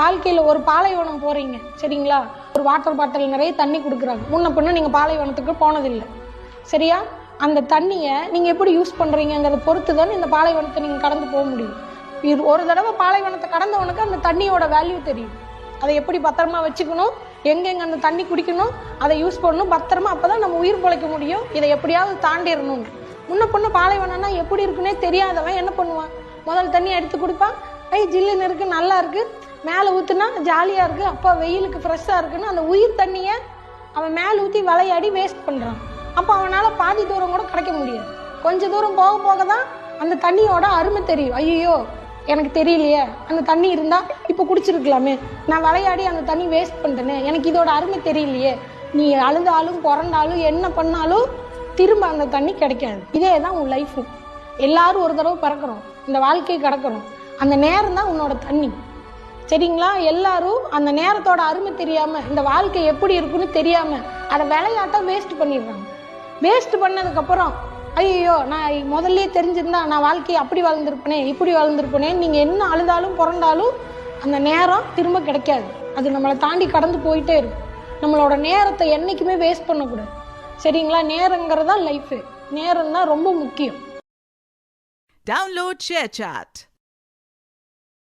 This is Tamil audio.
வாழ்க்கையில் ஒரு பாலைவனம் போகிறீங்க சரிங்களா, ஒரு வாட்டர் பாட்டில் நிறைய தண்ணி கொடுக்குறாங்க. முன்ன பின்ன நீங்கள் பாலைவனத்துக்கு போனதில்லை சரியா, அந்த தண்ணியை நீங்கள் எப்படி யூஸ் பண்ணுறீங்கிறத பொறுத்து தான் இந்த பாலைவனத்தை நீங்கள் கடந்து போக முடியும். ஒரு தடவை பாலைவனத்தை கடந்தவனுக்கு அந்த தண்ணியோட வேல்யூ தெரியும். அதை எப்படி பத்திரமா வச்சுக்கணும், எங்கெங்கே அந்த தண்ணி குடிக்கணும், அதை யூஸ் பண்ணணும் பத்திரமா. அப்போ தான் நம்ம உயிர் பிழைக்க முடியும். இதை எப்படியாவது தாண்டிடணும்னு. முன்ன பொண்ணு பாலைவனம்னா எப்படி இருக்குன்னே தெரியாதவன் என்ன பண்ணுவான், முதல் தண்ணி எடுத்து குடிப்பான். ஜில்லுன்னு இருக்குது, நல்லா இருக்குது, மேலே ஊற்றுனா ஜாலியாக இருக்குது, அப்போ வெயிலுக்கு ஃப்ரெஷ்ஷாக இருக்குன்னு அந்த உயிர் தண்ணியை அவன் மேலே ஊற்றி விளையாடி வேஸ்ட் பண்ணுறான். அப்போ அவனால் பாதி தூரம் கூட கிடைக்க முடியாது. கொஞ்சம் தூரம் போக போக தான் அந்த தண்ணியோட அருமை தெரியும். ஐயோ எனக்கு தெரியலையே, அந்த தண்ணி இருந்தால் இப்போ குடிச்சிருக்கலாமே, நான் விளையாடி அந்த தண்ணி வேஸ்ட் பண்ணிட்டேனே, எனக்கு இதோட அருமை தெரியலையே. நீ அழுதாலும் பிறந்தாலும் என்ன பண்ணாலும் திரும்ப அந்த தண்ணி கிடைக்காது. இதே தான் உன் லைஃபும். எல்லாரும் ஒரு தடவை பிறக்கிறோம், இந்த வாழ்க்கையை கிடக்கிறோம். அந்த நேரம் தான் உன்னோட தண்ணி சரிங்களா. எல்லாரும் அந்த நேரத்தோட அருமை தெரியாமல், இந்த வாழ்க்கை எப்படி இருக்குன்னு தெரியாமல் அதை விளையாட்ட வேஸ்ட் பண்ணிடுறாங்க. வேஸ்ட் பண்ணதுக்கப்புறம் ஐயோ நான் முதல்ல தெரிஞ்சிருந்தா நான் வாழ்க்கையை அப்படி வாழ்ந்திருப்பேனே இப்படி வாழ்ந்திருப்பேனே, நீங்கள் என்ன அழுதாலும் பிறந்தாலும் அந்த நேரம் திரும்ப கிடைக்காது. அது நம்மளை தாண்டி கடந்து போயிட்டே இருக்கும். நம்மளோட நேரத்தை என்றைக்குமே வேஸ்ட் பண்ணக்கூடாது சரிங்களா. நேரங்கிறதா லைஃபு, நேரம் தான் ரொம்ப முக்கியம். Download ShareChat.